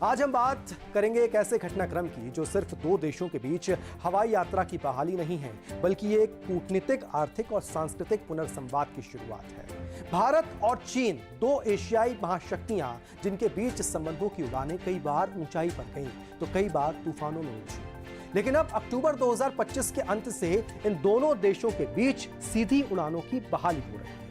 आज हम बात करेंगे एक ऐसे घटनाक्रम की जो सिर्फ दो देशों के बीच हवाई यात्रा की बहाली नहीं है, बल्कि ये एक कूटनीतिक, आर्थिक और सांस्कृतिक पुनर्संवाद की शुरुआत है। भारत और चीन, दो एशियाई महाशक्तियां जिनके बीच संबंधों की उड़ानें कई बार ऊंचाई पर गईं तो कई बार तूफानों में उलझी। लेकिन अब अक्टूबर 2025 के अंत से इन दोनों देशों के बीच सीधी उड़ानों की बहाली हो रही है।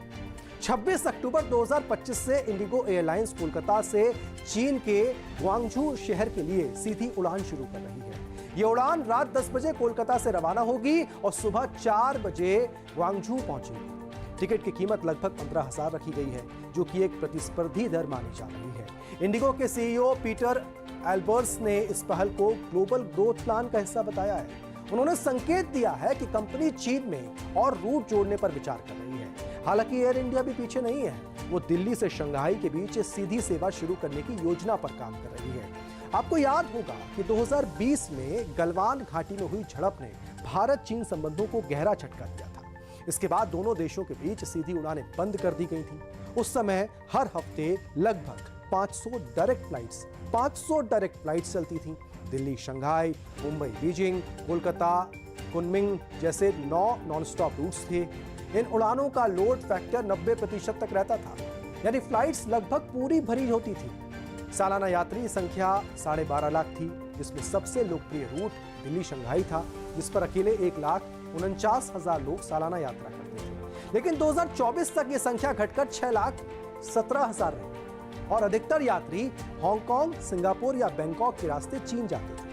26 अक्टूबर 2025 से इंडिगो एयरलाइंस कोलकाता से चीन के ग्वांगझू शहर के लिए सीधी उड़ान शुरू कर रही है। यह उड़ान रात 10 बजे कोलकाता से रवाना होगी और सुबह 4 बजे ग्वांगझू पहुंचेगी। टिकट की कीमत लगभग 15,000 रखी गई है, जो कि एक प्रतिस्पर्धी दर मानी जा रही है। इंडिगो के सीईओ पीटर एल्बर्स ने इस पहल को ग्लोबल ग्रोथ प्लान का हिस्सा बताया है। उन्होंने संकेत दिया है कि कंपनी चीन में और रूट जोड़ने पर विचार कर रही है। हालांकि एयर इंडिया भी पीछे नहीं है, वो दिल्ली से शंघाई के बीच सीधी सेवा शुरू करने की योजना पर काम कर रही है। आपको याद होगा कि 2020 में गलवान घाटी में हुई झड़प ने भारत चीन संबंधों को गहरा झटका दिया था। इसके बाद दोनों देशों के बीच सीधी उड़ानें बंद कर दी गई थी। उस समय हर हफ्ते लगभग 500 डायरेक्ट फ्लाइट्स चलती थी। Delhi Shanghai, Mumbai Beijing, Kolkata Kunming जैसे 9 नॉन-स्टॉप रूट्स थे। इन उड़ानों का लोड फैक्टर 90% तक रहता था, यानी फ्लाइट्स लगभग पूरी भरी होती थी। सालाना यात्री संख्या 12.5 लाख थी, जिसमें सबसे लोकप्रिय रूट दिल्ली शंघाई था, जिस पर अकेले 1,49,000 लोग सालाना यात्रा करते थे। लेकिन 2024 तक ये संख्या घटकर 6,17,000 रही और अधिकतर यात्री हांगकांग, सिंगापुर या बैंकॉक के रास्ते चीन जाते थे।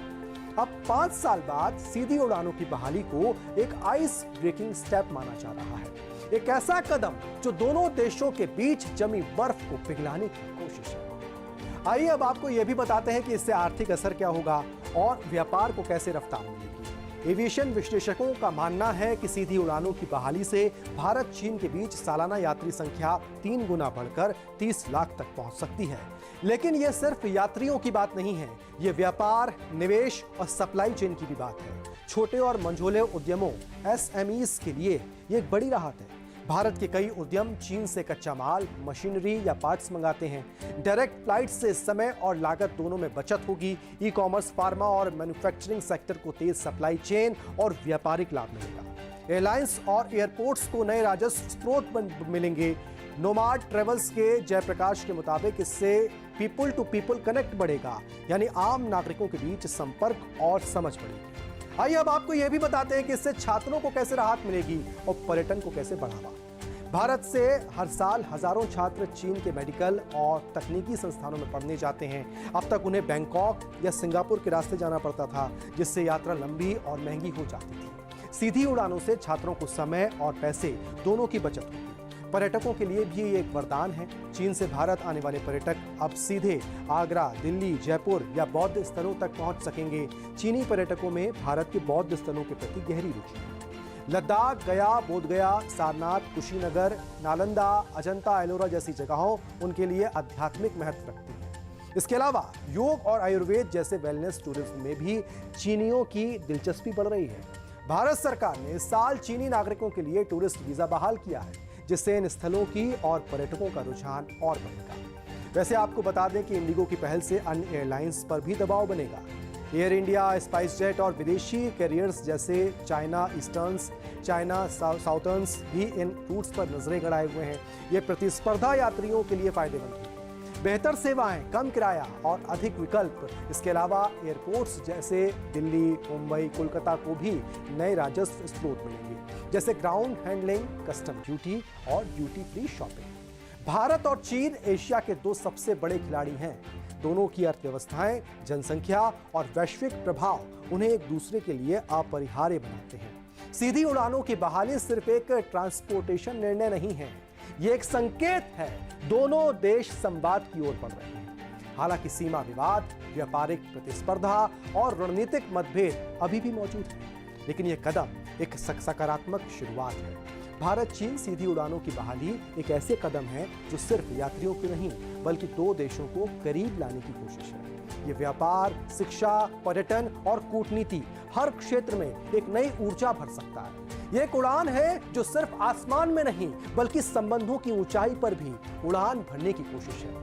अब 5 साल बाद सीधी उड़ानों की बहाली को एक आइस ब्रेकिंग स्टेप माना जा रहा है। एक ऐसा कदम जो दोनों देशों के बीच जमी बर्फ को पिघलाने की कोशिश है। आइए अब आपको यह भी बताते हैं कि इससे आर्थिक असर क्या होगा और व्यापार को कैसे रफ्तार मिलेगी। एविएशन विश्लेषकों का मानना है कि सीधी उड़ानों की बहाली से भारत चीन के बीच सालाना यात्री संख्या 3 गुना बढ़कर 30 लाख तक पहुंच सकती है। लेकिन यह सिर्फ यात्रियों की बात नहीं है, यह व्यापार, निवेश और सप्लाई चेन की भी बात है। छोटे और मंझोले उद्यमों एसएमईज के लिए यह एक बड़ी राहत है। भारत के कई उद्यम चीन से कच्चा माल, मशीनरी या पार्ट्स मंगाते हैं। डायरेक्ट फ्लाइट से समय और लागत दोनों में बचत होगी। ई कॉमर्स, फार्मा और मैन्युफैक्चरिंग सेक्टर को तेज सप्लाई चेन और व्यापारिक लाभ मिलेगा। एयरलाइंस और एयरपोर्ट्स को नए राजस्व स्रोत मिलेंगे। नोमाड ट्रेवल्स के जयप्रकाश के मुताबिक इससे पीपल टू पीपल कनेक्ट बढ़ेगा, यानी आम नागरिकों के बीच संपर्क और समझ बढ़ेगी। आइए अब आपको यह भी बताते हैं कि इससे छात्रों को कैसे राहत मिलेगी और पर्यटन को कैसे बढ़ावा। भारत से हर साल हजारों छात्र चीन के मेडिकल और तकनीकी संस्थानों में पढ़ने जाते हैं। अब तक उन्हें बैंकॉक या सिंगापुर के रास्ते जाना पड़ता था, जिससे यात्रा लंबी और महंगी हो जाती थी। सीधी उड़ानों से छात्रों को समय और पैसे दोनों की बचत होगी। पर्यटकों के लिए भी ये एक वरदान है। चीन से भारत आने वाले पर्यटक अब सीधे आगरा, दिल्ली, जयपुर या बौद्ध स्थलों तक पहुंच सकेंगे। चीनी पर्यटकों में भारत के बौद्ध स्थलों के प्रति गहरी रुचि है। लद्दाख, गया, बोधगया, सारनाथ, कुशीनगर, नालंदा, अजंता, एलोरा जैसी जगहों उनके लिए आध्यात्मिक महत्व रखती है। इसके अलावा योग और आयुर्वेद जैसे वेलनेस टूरिज्म में भी चीनियों की दिलचस्पी बढ़ रही है। भारत सरकार ने इस साल चीनी नागरिकों के लिए टूरिस्ट वीजा बहाल किया है, जिससे इन स्थलों की और पर्यटकों का रुझान और बढ़ेगा। वैसे आपको बता दें कि इंडिगो की पहल से अन्य एयरलाइंस पर भी दबाव बनेगा। एयर इंडिया, स्पाइस जेट और विदेशी कैरियर्स जैसे चाइना ईस्टर्न्स, चाइना साउथर्न्स भी इन रूट्स पर नजरें गड़ाए हुए हैं। ये प्रतिस्पर्धा यात्रियों के लिए फायदेमंद है। बेहतर सेवाएं, कम किराया और अधिक विकल्प। इसके अलावा एयरपोर्ट्स जैसे दिल्ली, मुंबई, कोलकाता को भी नए राजस्व स्रोत मिलेंगे, जैसे ग्राउंड हैंडलिंग, कस्टम ड्यूटी और ड्यूटी फ्री शॉपिंग। भारत और चीन एशिया के 2 सबसे बड़े खिलाड़ी हैं। दोनों की अर्थव्यवस्थाएं, जनसंख्या और वैश्विक प्रभाव उन्हें एक दूसरे के लिए अपरिहार्य बनाते हैं। सीधी उड़ानों की बहाली सिर्फ एक ट्रांसपोर्टेशन निर्णय नहीं है, ये एक संकेत है। दोनों देश संवाद की ओर बढ़ रहे हैं। हालांकि सीमा विवाद, व्यापारिक प्रतिस्पर्धा और रणनीतिक मतभेद अभी भी मौजूद हैं, लेकिन यह कदम एक सकारात्मक शुरुआत है। भारत चीन सीधी उड़ानों की बहाली एक ऐसे कदम है जो सिर्फ यात्रियों की नहीं, बल्कि 2 देशों को करीब लाने की कोशिश है। ये व्यापार, शिक्षा, पर्यटन और कूटनीति हर क्षेत्र में एक नई ऊर्जा भर सकता है। ये एक उड़ान है जो सिर्फ आसमान में नहीं, बल्कि संबंधों की ऊंचाई पर भी उड़ान भरने की कोशिश है।